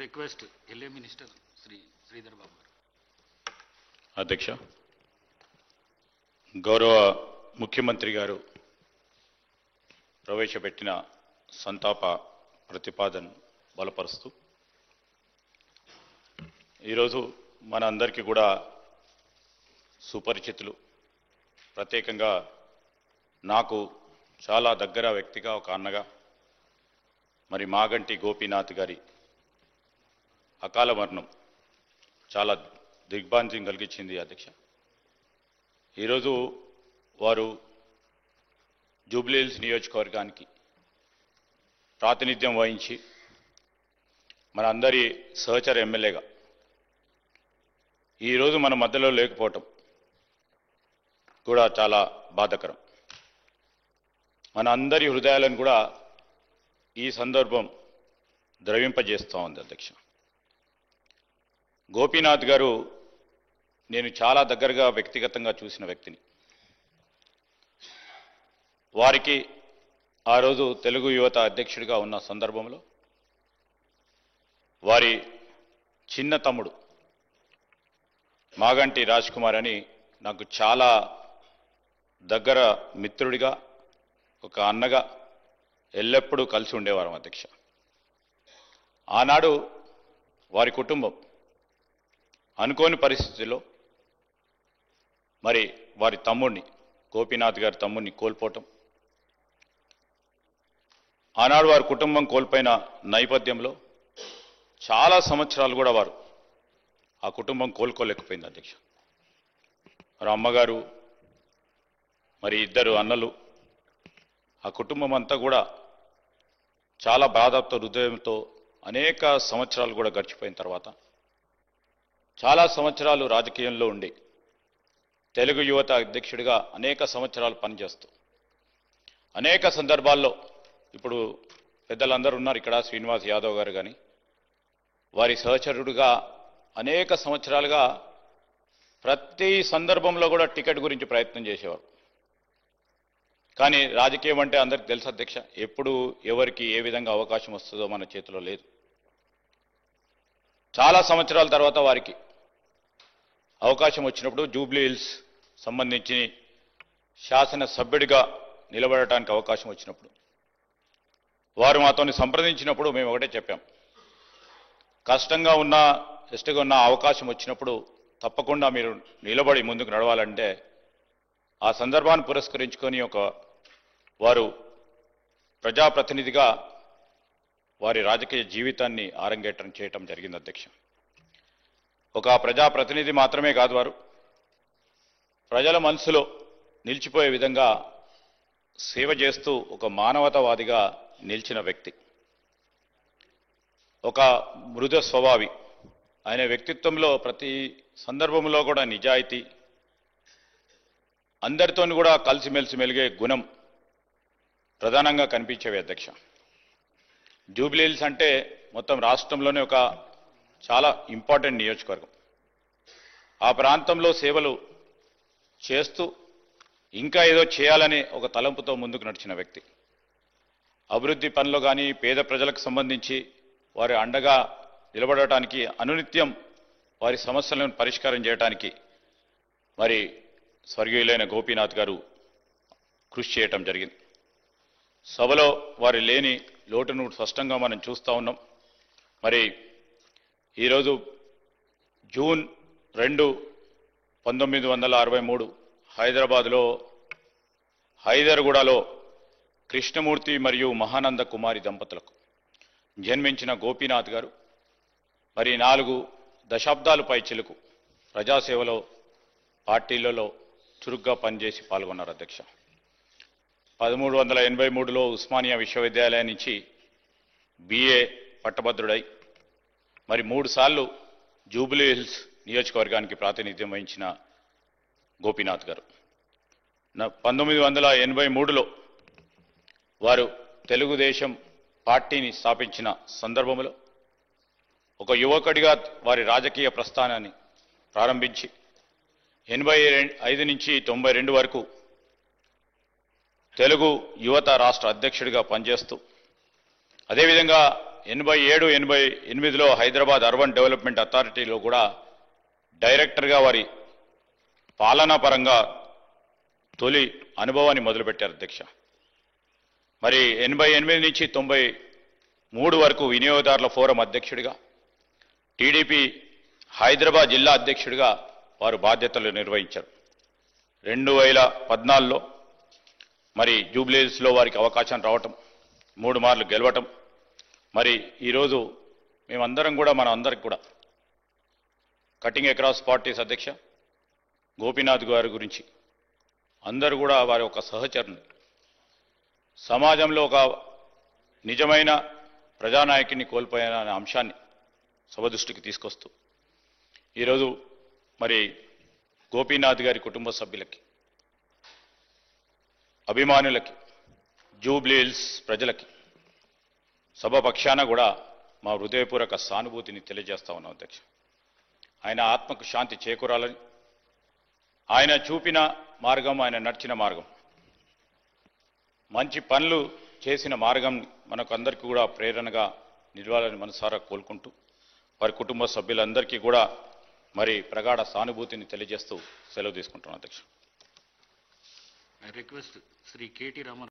Request LA minister Shri Sridhar Babu గారు. అధ్యక్ష, గౌరవ ముఖ్యమంత్రి గారు ప్రవేశపెట్టిన సంతాప ప్రతిపాదన బలపరుస్తూ ఈరోజు మన అందరికీ కూడా సుపరిచితులు, ప్రత్యేకంగా నాకు చాలా దగ్గర వ్యక్తిగా ఒక అన్నగా మరి మాగంటి గోపీనాథ్ గారి అకాల మరణం చాలా దిగ్భ్రాంతిని కలిగించింది అధ్యక్ష. ఈరోజు వారు జూబ్లీహిల్స్ నియోజకవర్గానికి ప్రాతినిధ్యం వహించి మన అందరి సహచర ఎమ్మెల్యేగా ఈరోజు మన మధ్యలో లేకపోవటం కూడా చాలా బాధాకరం. మన అందరి హృదయాలను కూడా ఈ సందర్భం ద్రవింపజేస్తూ ఉంది అధ్యక్ష. గోపీనాథ్ గారు నేను చాలా దగ్గరగా వ్యక్తిగతంగా చూసిన వ్యక్తిని. వారికి ఆ రోజు తెలుగు యువత అధ్యక్షుడిగా ఉన్న సందర్భంలో వారి చిన్న తమ్ముడు మాగంటి రాజ్ కుమార్ అని నాకు చాలా దగ్గర మిత్రుడిగా, ఒక అన్నగా ఎల్లప్పుడూ కలిసి ఉండేవారం అధ్యక్ష. ఆనాడు వారి కుటుంబం అనుకోని పరిస్థితుల్లో మరి వారి తమ్ముడిని, గోపీనాథ్ గారి తమ్ముడిని కోల్పోవటం, ఆనాడు వారి కుటుంబం కోల్పోయిన నేపథ్యంలో చాలా సంవత్సరాలు కూడా వారు ఆ కుటుంబం కోలుకోలేకపోయింది అధ్యక్ష. మరి అమ్మగారు, మరి ఇద్దరు అన్నలు, ఆ కుటుంబం అంతా కూడా చాలా బాధతో, హృదయంతో అనేక సంవత్సరాలు కూడా గడిచిపోయిన తర్వాత చాలా సంవత్సరాలు రాజకీయంలో ఉండి తెలుగు యువత అధ్యక్షుడిగా అనేక సంవత్సరాలు పనిచేస్తూ అనేక సందర్భాల్లో ఇప్పుడు పెద్దలందరూ ఉన్నారు ఇక్కడ, శ్రీనివాస్ యాదవ్ గారు కానీ, వారి సహచరుడిగా అనేక సంవత్సరాలుగా ప్రతి సందర్భంలో కూడా టికెట్ గురించి ప్రయత్నం చేసేవారు. కానీ రాజకీయం అంటే అందరికీ తెలుసు అధ్యక్ష, ఎప్పుడు ఎవరికి ఏ విధంగా అవకాశం వస్తుందో మన చేతిలో లేదు. చాలా సంవత్సరాల తర్వాత వారికి అవకాశం వచ్చినప్పుడు జూబ్లీహిల్స్ సంబంధించి శాసనసభ్యుడిగా నిలబడటానికి అవకాశం వచ్చినప్పుడు వారు మాతో సంప్రదించినప్పుడు మేము ఒకటే చెప్పాం, కష్టంగా ఉన్న ఇష్టగా ఉన్న అవకాశం వచ్చినప్పుడు తప్పకుండా మీరు నిలబడి ముందుకు నడవాలంటే ఆ సందర్భాన్ని పురస్కరించుకొని వారు ప్రజాప్రతినిధిగా వారి రాజకీయ జీవితాన్ని ఆరంగేట్రం చేయటం జరిగింది అధ్యక్ష. ఒక ప్రజాప్రతినిధి మాత్రమే కాదు, వారు ప్రజల మనసులో నిలిచిపోయే విధంగా సేవ చేస్తూ ఒక మానవతావాదిగా నిలిచిన వ్యక్తి, ఒక మృదు స్వభావి. ఆయన వ్యక్తిత్వంలో ప్రతి సందర్భంలో కూడా నిజాయితీ, అందరితో కూడా కలిసిమెలిసి మెలిగే గుణం ప్రధానంగా కనిపించేవి అధ్యక్ష. జూబ్లీహిల్స్ అంటే మొత్తం రాష్ట్రంలోనే ఒక చాలా ఇంపార్టెంట్ నియోజకవర్గం. ఆ ప్రాంతంలో సేవలు చేస్తూ ఇంకా ఏదో చేయాలనే ఒక తలంపుతో ముందుకు నడిచిన వ్యక్తి. అభివృద్ధి పనులు కానీ, పేద ప్రజలకు సంబంధించి వారి అండగా నిలబడటానికి, అనునిత్యం వారి సమస్యలను పరిష్కారం చేయడానికి మరి స్వర్గీయులైన గోపీనాథ్ గారు కృషి చేయటం జరిగింది. సభలో వారి లేని లోటును స్పష్టంగా మనం చూస్తూ ఉన్నాం. మరి ఈరోజు జూన్ 2, 1963 హైదరాబాద్లో హైదర్గూడలో కృష్ణమూర్తి మరియు మహానంద కుమారి దంపతులకు జన్మించిన గోపీనాథ్ గారు మరి 4 దశాబ్దాలు పైచిలకు ప్రజాసేవలో, పార్టీలలో చురుగ్గా పనిచేసి పాల్గొన్నారు అధ్యక్ష. 1383లో ఉస్మానియా విశ్వవిద్యాలయం నుంచి BA పట్టభద్రుడై మరి 3 సార్లు జూబ్లీహిల్స్ నియోజకవర్గానికి ప్రాతినిధ్యం వహించిన గోపీనాథ్ గారు 1983లో వారు తెలుగుదేశం పార్టీని స్థాపించిన సందర్భంలో ఒక యువకుడిగా వారి రాజకీయ ప్రస్థానాన్ని ప్రారంభించి 85 నుంచి 92 వరకు తెలుగు యువత రాష్ట్ర అధ్యక్షుడిగా పనిచేస్తూ అదేవిధంగా 87-88లో హైదరాబాద్ అర్బన్ డెవలప్మెంట్ అథారిటీలో కూడా డైరెక్టర్గా వారి పాలనా పరంగా తొలి అనుభవాన్ని మొదలుపెట్టారు అధ్యక్ష. మరి 88 నుంచి 93 వరకు వినియోగదారుల ఫోరం అధ్యక్షుడిగా, టీడీపీ హైదరాబాద్ జిల్లా అధ్యక్షుడిగా వారు బాధ్యతలు నిర్వహించారు. 2014లో మరి జూబ్లీహిల్స్లో వారికి అవకాశం రావటం, 3 మార్లు గెలవటం, మరి ఈరోజు మేమందరం కూడా మన అందరికి కూడా కటింగ్ అక్రాస్ పార్టీస్ అధ్యక్ష గోపీనాథ్ గారి గురించి అందరూ కూడా వారి ఒక సహచరులు, సమాజంలో ఒక నిజమైన ప్రజానాయకుని కోల్పోయిన అనే అంశాన్ని సభ దృష్టికి తీసుకొస్తూ ఈరోజు మరి గోపీనాథ్ గారి కుటుంబ సభ్యులకి, అభిమానులకి, జూబ్లీహిల్స్ ప్రజలకి సభ పక్షాన కూడా మా హృదయపూర్వక సానుభూతిని తెలియజేస్తా ఉన్నాం అధ్యక్ష. ఆయన ఆత్మకు శాంతి చేకూరాలని, ఆయన చూపిన మార్గం, ఆయన నడిచిన మార్గం, మంచి పనులు చేసిన మార్గం మనకు అందరికీ కూడా ప్రేరణగా నిలవాలని మనసారా కోలుకుంటూ వారి కుటుంబ సభ్యులందరికీ కూడా మరి ప్రగాఢ సానుభూతిని తెలియజేస్తూ సెలవు తీసుకుంటున్నాను అధ్యక్ష. I request Sri K.T. Raman.